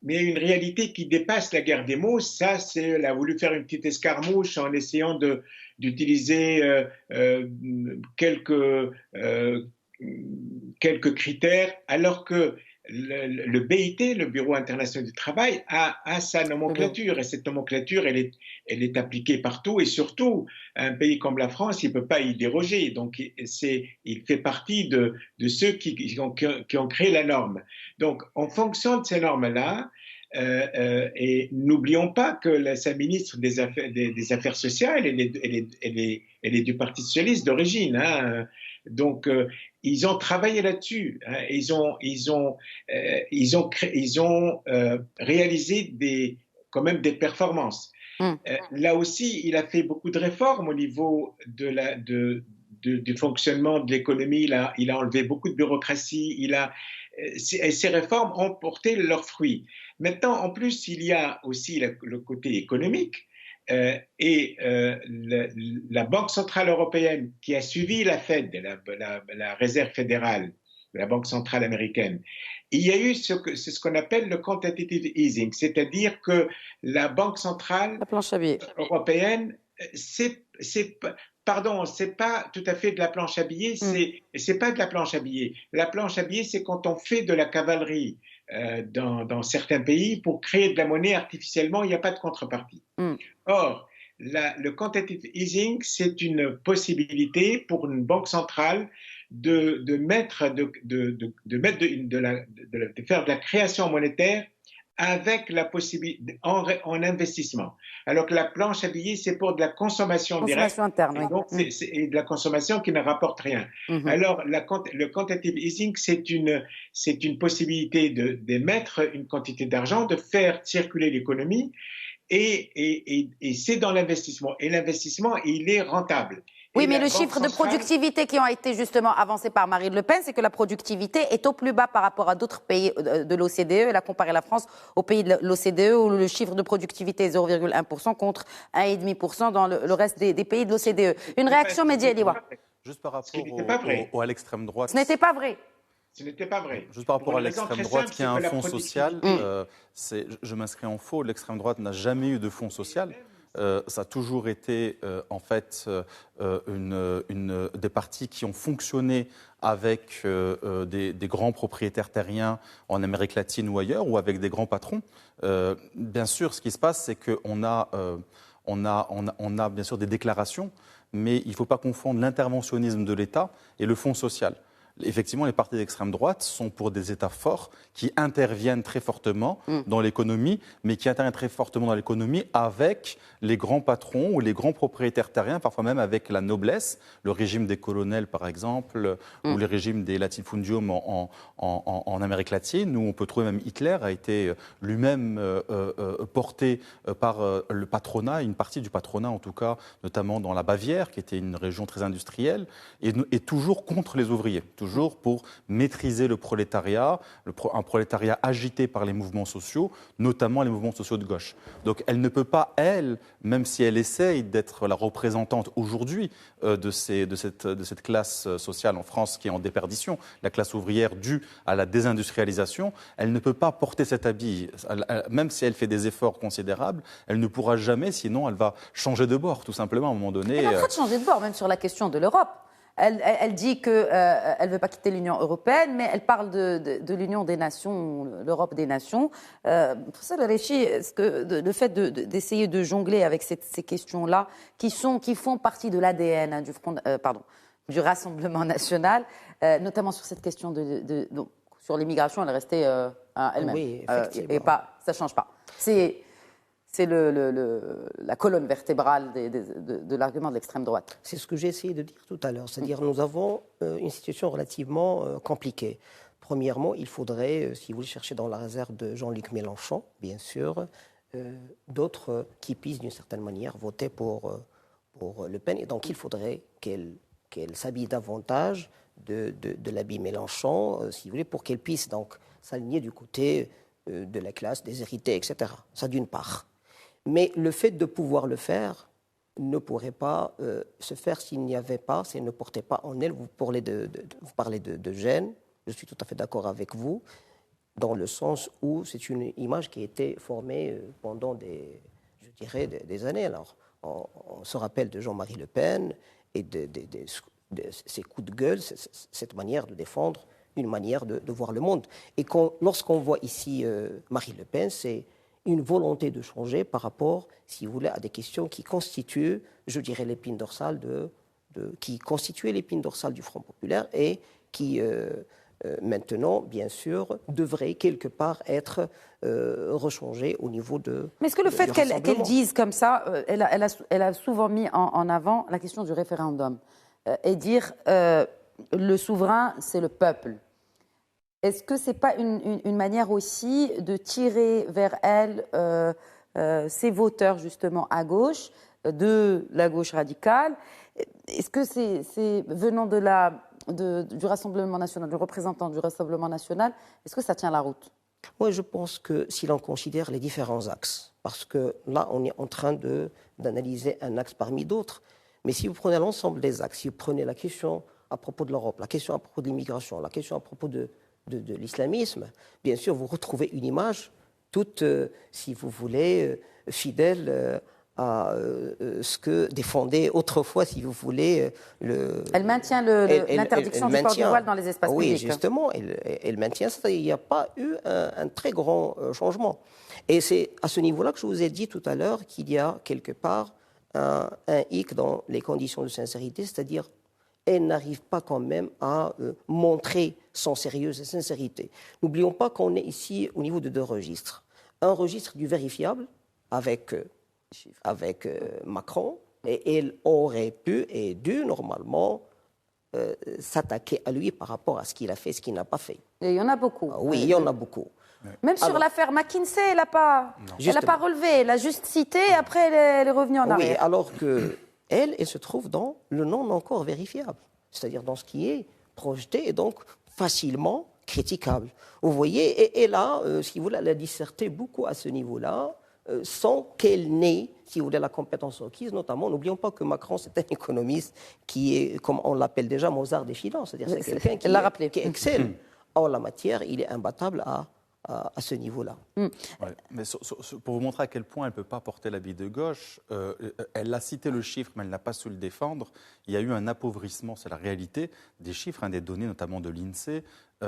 Mais une réalité qui dépasse la guerre des mots, ça, elle a voulu faire une petite escarmouche en essayant d'utiliser quelques critères, alors que le BIT, le Bureau international du travail, a sa nomenclature, et cette nomenclature, elle est appliquée partout, et surtout, un pays comme la France, il ne peut pas y déroger. Donc, il fait partie de ceux qui ont créé la norme. Donc, en fonction de ces normes-là, et n'oublions pas que sa ministre des Affaires sociales, elle est du Parti socialiste d'origine, hein. Donc, ils ont travaillé là-dessus. Hein. Ils ont réalisé quand même des performances. Là aussi, il a fait beaucoup de réformes au niveau du fonctionnement de l'économie. Il a enlevé beaucoup de bureaucratie. Ces réformes ont porté leurs fruits. Maintenant, en plus, il y a aussi le côté économique. la Banque centrale européenne qui a suivi la Fed, la Réserve fédérale, la Banque centrale américaine, il y a eu c'est ce qu'on appelle le quantitative easing, c'est-à-dire que la Banque centrale européenne, pardon, c'est pas tout à fait de la planche à billets, c'est pas de la planche à billets. La planche à billets, c'est quand on fait de la cavalerie dans certains pays pour créer de la monnaie artificiellement, il n'y a pas de contrepartie. Or, le quantitative easing, c'est une possibilité pour une banque centrale de faire de la création monétaire avec la possibilité en investissement. Alors que la planche à billets, c'est pour de la consommation directe, interne, et donc et de la consommation qui ne rapporte rien. Alors le quantitative easing, c'est une possibilité d'émettre une quantité d'argent, de faire circuler l'économie, et c'est dans l'investissement. Et l'investissement, il est rentable. Oui, mais le chiffre de productivité qui ont été justement avancés par Marine Le Pen, c'est que la productivité est au plus bas par rapport à d'autres pays de l'OCDE. Elle a comparé la France aux pays de l'OCDE où le chiffre de productivité est 0,1% contre 1,5% dans le reste des pays de l'OCDE. Une réaction, Mehdi Ailiwa. Juste par rapport à l'extrême droite. Ce n'était pas vrai. Ce n'était pas vrai. Juste par rapport à l'extrême droite qui a un fonds social, je m'inscris en faux. L'extrême droite n'a jamais eu de fonds social. Ça a toujours été en fait des partis qui ont fonctionné avec des grands propriétaires terriens en Amérique latine ou ailleurs, ou avec des grands patrons. Bien sûr, ce qui se passe, c'est qu'on a bien sûr des déclarations, mais il ne faut pas confondre l'interventionnisme de l'État et le fonds social. Effectivement, les partis d'extrême droite sont pour des États forts qui interviennent très fortement dans l'économie, mais qui interviennent très fortement dans l'économie avec les grands patrons ou les grands propriétaires terriens, parfois même avec la noblesse, le régime des colonels par exemple, ou le régime des latifundium en Amérique latine, où on peut trouver même Hitler a été lui-même porté par le patronat, une partie du patronat en tout cas, notamment dans la Bavière, qui était une région très industrielle, et toujours contre les ouvriers. Toujours pour maîtriser le prolétariat, un prolétariat agité par les mouvements sociaux, notamment les mouvements sociaux de gauche. Donc elle ne peut pas, même si elle essaye d'être la représentante aujourd'hui de cette classe sociale en France qui est en déperdition, la classe ouvrière due à la désindustrialisation, elle ne peut pas porter cet habit. Même si elle fait des efforts considérables, elle ne pourra jamais, sinon elle va changer de bord, tout simplement, à un moment donné. Elle est en train de changer de bord, même sur la question de l'Europe. Elle dit qu'elle ne veut pas quitter l'Union européenne, mais elle parle de l'Union des nations, l'Europe des nations. Professeur Rechi, est-ce que le fait d'essayer de jongler avec ces questions-là, qui font partie de l'ADN du Rassemblement national, notamment sur cette question sur l'immigration, elle est restée à elle-même. Oui, effectivement. Ça ne change pas. C'est la colonne vertébrale de l'argument de l'extrême droite. C'est ce que j'ai essayé de dire tout à l'heure. C'est-à-dire nous avons une situation relativement compliquée. Premièrement, il faudrait, si vous voulez chercher dans la réserve de Jean-Luc Mélenchon, bien sûr, d'autres qui puissent d'une certaine manière voter pour Le Pen. Et donc il faudrait qu'elle s'habille davantage de l'habit Mélenchon, si vous voulez, pour qu'elle puisse donc s'aligner du côté de la classe des héritiers, etc. Ça d'une part. Mais le fait de pouvoir le faire ne pourrait pas se faire s'il ne portait pas en elle. Vous parlez de gêne, je suis tout à fait d'accord avec vous, dans le sens où c'est une image qui a été formée pendant des années. Alors, on se rappelle de Jean-Marie Le Pen et de ses coups de gueule, cette manière de défendre, une manière de voir le monde. Et lorsqu'on voit ici Marine Le Pen, c'est une volonté de changer par rapport, si vous voulez, à des questions qui constituent, je dirais, l'épine dorsale qui constituaient l'épine dorsale du Front populaire et qui, maintenant, bien sûr, devraient quelque part être rechangées au niveau de. Mais est-ce que le fait qu'elle dise comme ça, elle a souvent mis en avant la question du référendum et dire le souverain, c'est le peuple. Est-ce que ce n'est pas une manière aussi de tirer vers elle ces voteurs justement à gauche, de la gauche radicale? Est-ce que c'est venant du Rassemblement national, du représentant du Rassemblement national, est-ce que ça tient la route? Moi, je pense que si l'on considère les différents axes, parce que là, on est en train d'analyser un axe parmi d'autres, mais si vous prenez l'ensemble des axes, si vous prenez la question à propos de l'Europe, la question à propos de l'immigration, la question à propos de l'islamisme, bien sûr, vous retrouvez une image toute, si vous voulez, fidèle à ce que défendait autrefois, si vous voulez, Elle maintient l'interdiction du port du voile dans les espaces publics. Oui, justement, elle maintient ça. Il n'y a pas eu un très grand changement. Et c'est à ce niveau-là que je vous ai dit tout à l'heure qu'il y a quelque part un hic dans les conditions de sincérité, c'est-à-dire elle n'arrive pas quand même à montrer son sérieux, sa sincérité. N'oublions pas qu'on est ici au niveau de deux registres. Un registre du vérifiable avec Macron, et elle aurait pu et dû normalement s'attaquer à lui par rapport à ce qu'il a fait, ce qu'il n'a pas fait. Et il y en a beaucoup. Oui, il y en a beaucoup. Même sur l'affaire McKinsey, elle n'a pas relevé, elle a juste cité, après elle est revenue en arrière. Oui, alors qu'elle se trouve dans le non encore vérifiable, c'est-à-dire dans ce qui est projeté et donc facilement critiquable. Vous voyez, et là, si vous voulez, elle a disserté beaucoup à ce niveau-là, sans qu'elle n'ait, si vous voulez, la compétence requise, notamment, n'oublions pas que Macron, c'est un économiste qui est, comme on l'appelle déjà, Mozart des finances, c'est-à-dire c'est quelqu'un qui excelle. En la matière, il est imbattable à ce niveau-là. Ouais, mais pour vous montrer à quel point elle ne peut pas porter l'habit de gauche, elle a cité le chiffre, mais elle n'a pas su le défendre. Il y a eu un appauvrissement, c'est la réalité, des chiffres, des données, notamment de l'INSEE.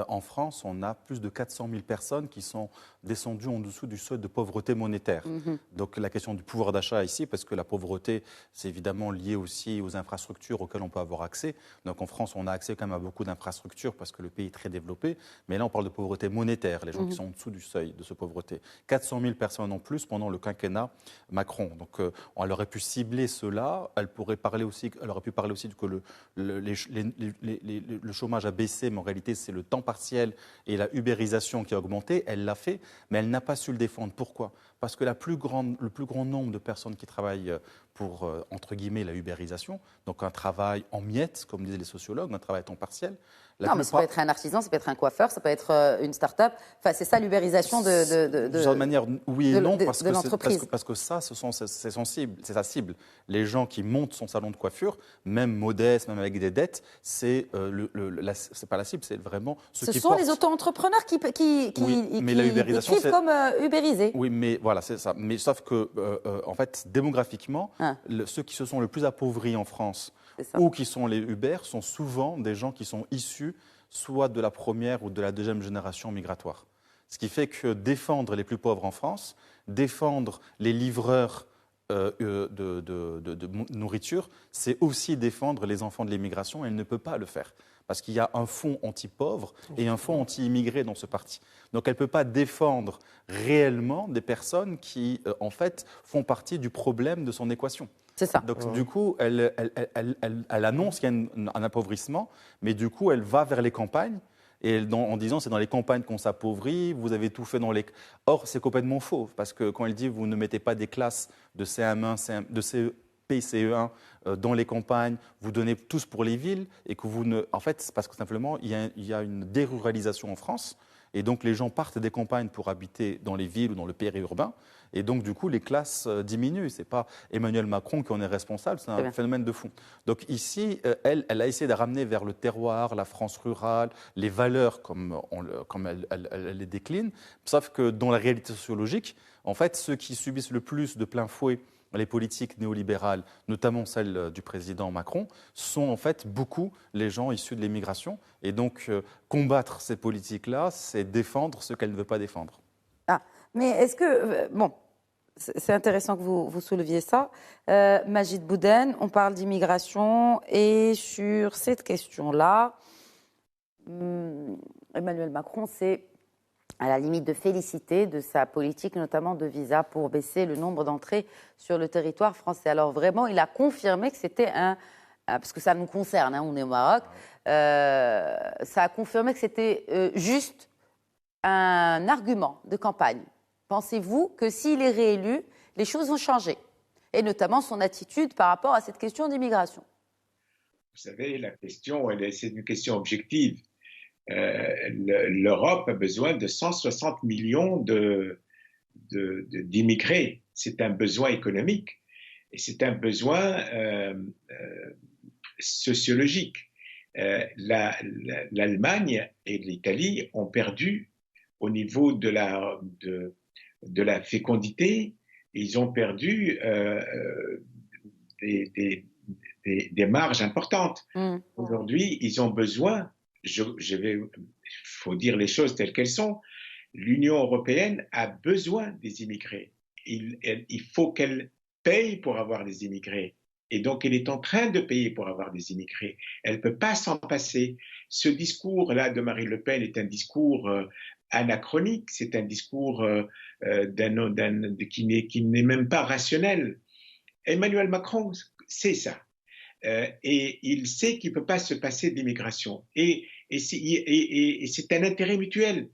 En France, on a plus de 400 000 personnes qui sont descendues en dessous du seuil de pauvreté monétaire. Donc la question du pouvoir d'achat ici, parce que la pauvreté, c'est évidemment lié aussi aux infrastructures auxquelles on peut avoir accès. Donc en France, on a accès quand même à beaucoup d'infrastructures parce que le pays est très développé. Mais là, on parle de pauvreté monétaire, les gens qui sont en dessous du seuil de cette pauvreté. 400 000 personnes en plus pendant le quinquennat Macron. Donc elle aurait pu cibler cela. Elle aurait pu parler aussi que le chômage a baissé, mais en réalité, c'est le temps partiel et la ubérisation qui a augmenté. Elle l'a fait, mais elle n'a pas su le défendre. Pourquoi ? Parce que le plus grand nombre de personnes qui travaillent pour, entre guillemets, la ubérisation, donc un travail en miettes, comme disaient les sociologues, un travail à temps partiel. Mais ça peut être un artisan, ça peut être un coiffeur, ça peut être une start-up. Enfin, c'est ça l'ubérisation de certaine manière, oui et non, parce que ça, c'est sensible, c'est sa cible. Les gens qui montent son salon de coiffure, même modeste, même avec des dettes, c'est pas la cible, c'est vraiment ceux qui portent. Ce sont les auto-entrepreneurs qui décrivent comme ubérisés. Oui, mais voilà, c'est ça. Mais sauf que, en fait, démographiquement, ceux qui se sont le plus appauvris en France, ou qui sont les Uber, sont souvent des gens qui sont issus soit de la première ou de la deuxième génération migratoire. Ce qui fait que défendre les plus pauvres en France, défendre les livreurs de nourriture, c'est aussi défendre les enfants de l'immigration, et elle ne peut pas le faire. Parce qu'il y a un fonds anti-pauvre et un fonds anti-immigré dans ce parti. Donc elle ne peut pas défendre réellement des personnes qui, en fait, font partie du problème de son équation. C'est ça. Donc du coup, elle annonce qu'il y a un appauvrissement, mais du coup, elle va vers les campagnes, et en disant c'est dans les campagnes qu'on s'appauvrit, vous avez tout fait dans les... Or, c'est complètement faux, parce que quand elle dit vous ne mettez pas des classes de CM1, de CEP, CE1 dans les campagnes, vous donnez tous pour les villes, et que vous ne... En fait, c'est parce que simplement, il y a une déruralisation en France, et donc les gens partent des campagnes pour habiter dans les villes ou dans le périurbain, et donc du coup les classes diminuent. Ce n'est pas Emmanuel Macron qui en est responsable, c'est un phénomène de fond. Donc ici, elle a essayé de ramener vers le terroir, la France rurale, les valeurs comme elle les décline, sauf que dans la réalité sociologique, en fait, ceux qui subissent le plus de plein fouet les politiques néolibérales, notamment celles du président Macron, sont en fait beaucoup les gens issus de l'immigration. Et donc, combattre ces politiques-là, c'est défendre ce qu'elle ne veut pas défendre. Mais est-ce que... c'est intéressant que vous souleviez ça. Majid Bouden, on parle d'immigration, et sur cette question-là, Emmanuel Macron s'est à la limite de féliciter de sa politique, notamment de visa, pour baisser le nombre d'entrées sur le territoire français. Alors vraiment, il a confirmé que c'était parce que ça nous concerne, on est au Maroc, ça a confirmé que c'était juste un argument de campagne. Pensez-vous que s'il est réélu, les choses vont changer? Et notamment son attitude par rapport à cette question d'immigration. Vous savez, la question, c'est une question objective. L'Europe a besoin de 160 millions d'immigrés. C'est un besoin économique et c'est un besoin sociologique. L'Allemagne et l'Italie ont perdu au niveau de la fécondité. Ils ont perdu des marges importantes. Aujourd'hui, ils ont besoin, il faut dire les choses telles qu'elles sont, l'Union européenne a besoin des immigrés. Il faut qu'elle paye pour avoir des immigrés. Et donc, elle est en train de payer pour avoir des immigrés. Elle ne peut pas s'en passer. Ce discours-là de Marine Le Pen est un discours anachronique, c'est un discours qui n'est même pas rationnel. Emmanuel Macron sait ça. Et il sait qu'il ne peut pas se passer d'immigration. Et c'est un intérêt mutuel.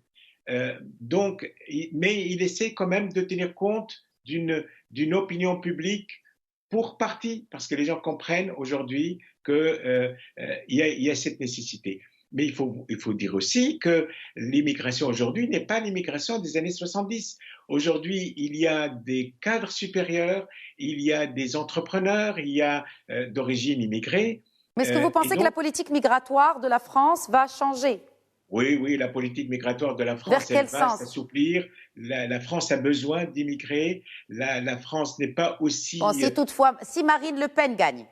Mais il essaie quand même de tenir compte d'une opinion publique pour partie, parce que les gens comprennent aujourd'hui qu'il y a cette nécessité. Mais il faut dire aussi que l'immigration aujourd'hui n'est pas l'immigration des années 70. Aujourd'hui, il y a des cadres supérieurs, il y a des entrepreneurs, il y a d'origine immigrée. Mais est-ce que vous pensez que la politique migratoire de la France va changer ? Oui, la politique migratoire de la France, elle va s'assouplir. La France a besoin d'immigrés. La France n'est pas aussi... Pensez toutefois, si Marine Le Pen gagne,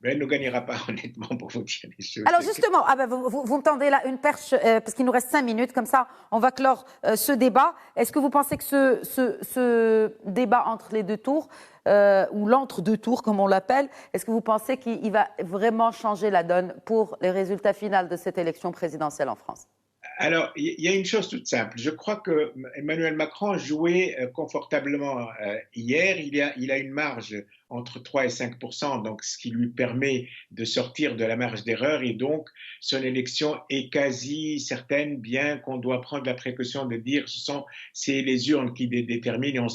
elle ne gagnera pas, honnêtement, pour vous dire les choses. Alors justement, vous me tendez là une perche, parce qu'il nous reste 5 minutes, comme ça, on va clore ce débat. Est-ce que vous pensez que ce débat entre les deux tours, ou l'entre-deux tours, comme on l'appelle, est-ce que vous pensez qu'il va vraiment changer la donne pour les résultats finaux de cette élection présidentielle en France ? Alors, il y a une chose toute simple. Je crois que Emmanuel Macron jouait confortablement hier. Il a une marge entre 3 et 5%, donc ce qui lui permet de sortir de la marge d'erreur. Et donc, son élection est quasi certaine, bien qu'on doit prendre la précaution de dire c'est les urnes qui déterminent et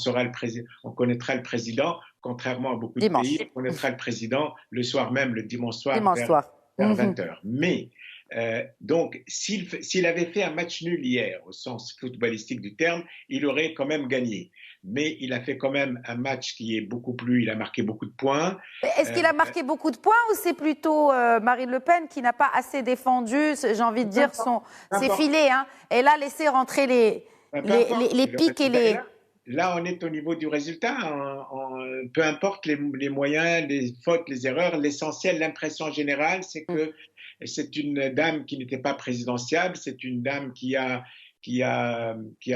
on connaîtra le président, contrairement à beaucoup de pays, on connaîtra le président le soir même, le dimanche soir, vers 20h. Mais donc, s'il avait fait un match nul hier, au sens footballistique du terme, il aurait quand même gagné. Mais il a fait quand même un match qui est il a marqué beaucoup de points. Est-ce qu'il a marqué beaucoup de points ou c'est plutôt Marine Le Pen qui n'a pas assez défendu, j'ai envie de dire, ses filets, hein. Elle a laissé rentrer les pics et les... Là, on est au niveau du résultat. Peu importe les moyens, les fautes, les erreurs, l'essentiel, l'impression générale, c'est que c'est une dame qui n'était pas présidentiable, c'est une dame qui a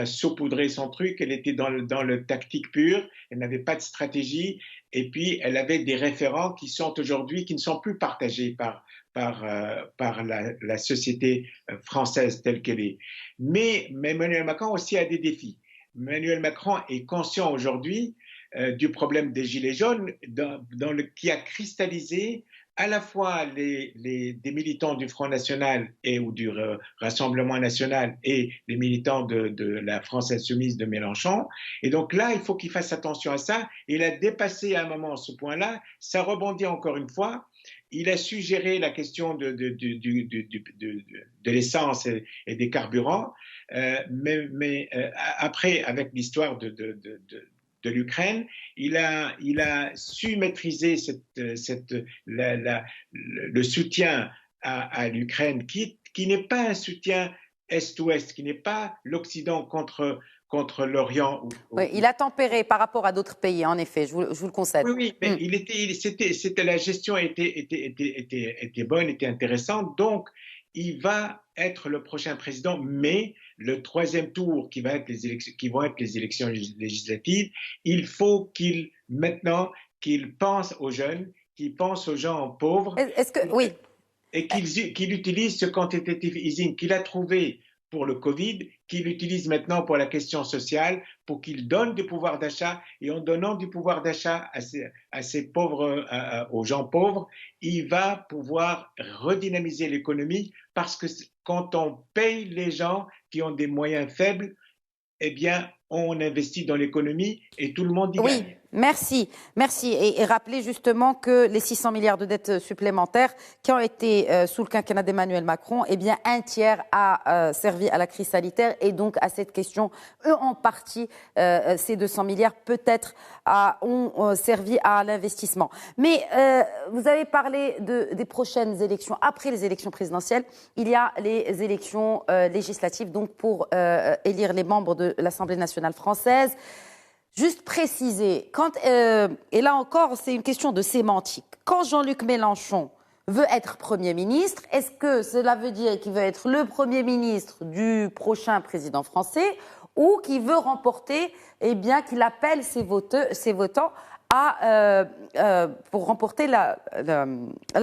saupoudré son truc, elle était dans le tactique pur, elle n'avait pas de stratégie, et puis elle avait des référents qui ne sont plus partagés par la société française telle qu'elle est. Mais Emmanuel Macron aussi a des défis. Emmanuel Macron est conscient aujourd'hui du problème des Gilets jaunes qui a cristallisé à la fois des militants du Front National ou du Rassemblement National et les militants de la France Insoumise de Mélenchon. Et donc là, il faut qu'il fasse attention à ça. Il a dépassé à un moment ce point-là. Ça rebondit encore une fois. Il a su gérer la question de l'essence et des carburants. Mais après, avec l'histoire de l'Ukraine, il a su maîtriser le soutien à l'Ukraine, qui n'est pas un soutien Est-Ouest, qui n'est pas l'Occident contre l'Orient. Oui, il a tempéré par rapport à d'autres pays, en effet, je vous le concède. Oui, mais la gestion était bonne, était intéressante, donc il va être le prochain président, mais le troisième tour qui vont être les élections législatives, il faut maintenant qu'il pense aux jeunes, qu'il pense aux gens pauvres, oui. Et qu'il utilise ce quantitative easing qu'il a trouvé pour le Covid, qu'il utilise maintenant pour la question sociale, pour qu'il donne du pouvoir d'achat. Et en donnant du pouvoir d'achat à ces pauvres, aux gens pauvres, il va pouvoir redynamiser l'économie, parce que quand on paye les gens qui ont des moyens faibles, eh bien, on investit dans l'économie et tout le monde y gagne. Oui, merci. Et rappelez justement que les 600 milliards de dettes supplémentaires qui ont été sous le quinquennat d'Emmanuel Macron, eh bien un tiers a servi à la crise sanitaire et donc à cette question, en partie, ces 200 milliards peut-être ont servi à l'investissement. Mais vous avez parlé des prochaines élections. Après les élections présidentielles, il y a les élections législatives donc pour élire les membres de l'Assemblée nationale française. Juste préciser, et là encore, c'est une question de sémantique. Quand Jean-Luc Mélenchon veut être Premier ministre, est-ce que cela veut dire qu'il veut être le Premier ministre du prochain président français ou qu'il veut remporter, eh bien, qu'il appelle ses votants pour remporter la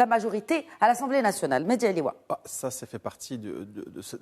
majorité à l'Assemblée nationale? Media Liwa. Ça fait partie de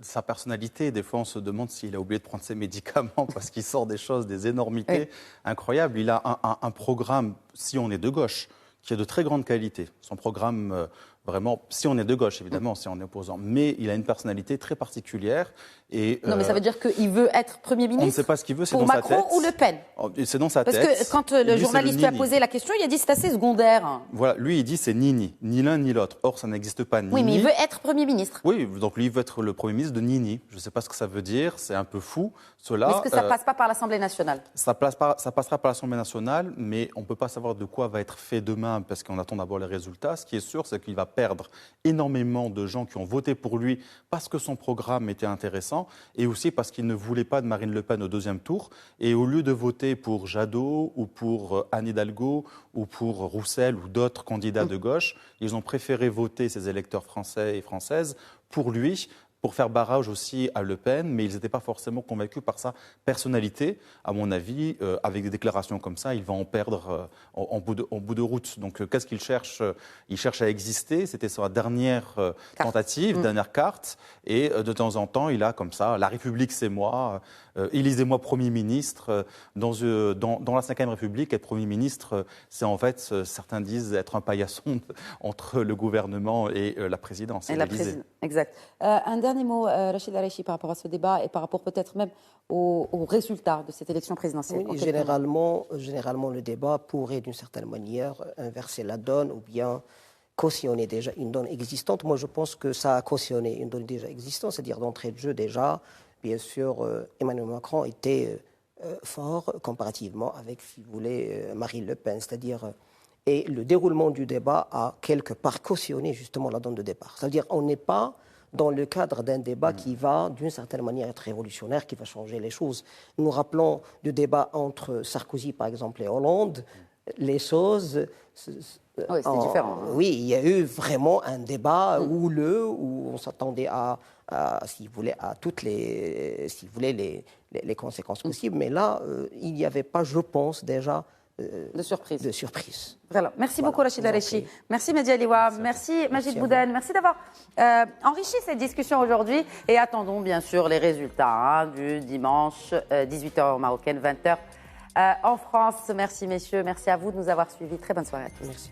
sa personnalité. Des fois, on se demande s'il a oublié de prendre ses médicaments parce qu'il sort des choses, des énormités incroyables. Il a un programme, si on est de gauche, qui est de très grande qualité. Son programme, vraiment, si on est de gauche, évidemment, si on est opposant. Mais il a une personnalité très particulière. Non, mais ça veut dire qu'il veut être Premier ministre. On ne sait pas ce qu'il veut, c'est dans sa tête. Pour Macron ou Le Pen? C'est dans sa tête. Parce que quand le journaliste lui a posé la question, il a dit c'est assez secondaire. Voilà, lui, il dit c'est ni l'un ni l'autre. Or, ça n'existe pas ni. Oui, mais il veut être Premier ministre. Oui, donc lui, il veut être le Premier ministre de Nini. Je ne sais pas ce que ça veut dire, c'est un peu fou. Cela. Est-ce que ça ne passe pas par l'Assemblée nationale? Ça passera par l'Assemblée nationale, mais on ne peut pas savoir de quoi va être fait demain parce qu'on attend d'abord les résultats. Ce qui est sûr, c'est qu'il va perdre énormément de gens qui ont voté pour lui parce que son programme était intéressant et aussi parce qu'il ne voulait pas de Marine Le Pen au deuxième tour. Et au lieu de voter pour Jadot ou pour Anne Hidalgo ou pour Roussel ou d'autres candidats de gauche, ils ont préféré voter, ces électeurs français et françaises, pour lui, pour faire barrage aussi à Le Pen, mais ils n'étaient pas forcément convaincus par sa personnalité. À mon avis, avec des déclarations comme ça, il va en perdre en bout de route. Donc, qu'est-ce qu'il cherche? Il cherche à exister. C'était sa dernière tentative, dernière carte. Et de temps en temps, il a comme ça, la République, c'est moi. Élisez-moi Premier ministre. Dans la Ve République, être Premier ministre, c'est en fait, certains disent, être un paillasson entre le gouvernement et la présidence. Et la présidence, exact. Un dernier mot, Rachid Arechi, par rapport à ce débat et par rapport peut-être même aux résultats de cette élection présidentielle. Oui, généralement, le débat pourrait d'une certaine manière inverser la donne ou bien cautionner déjà une donne existante. Moi, je pense que ça a cautionné une donne déjà existante, c'est-à-dire d'entrée de jeu déjà. Bien sûr, Emmanuel Macron était fort comparativement avec, si vous voulez, Marine Le Pen, c'est-à-dire... Et le déroulement du débat a quelque part cautionné justement la donne de départ. C'est-à-dire on n'est pas dans le cadre d'un débat qui va, d'une certaine manière, être révolutionnaire, qui va changer les choses. Nous nous rappelons du débat entre Sarkozy, par exemple, et Hollande. Les choses... Oui, c'était différent. Oui, il y a eu vraiment un débat houleux où on s'attendait si vous voulez, à toutes les conséquences possibles. Mais là, il n'y avait pas, je pense, déjà... de surprise. Voilà. Merci beaucoup, Rachid Arechi. Merci, Media Liwa. Merci, Majid Bouden. Merci d'avoir enrichi cette discussion aujourd'hui. Et attendons, bien sûr, les résultats du dimanche, 18h marocaine, 20h en France. Merci, messieurs. Merci à vous de nous avoir suivis. Très bonne soirée à tous. Merci.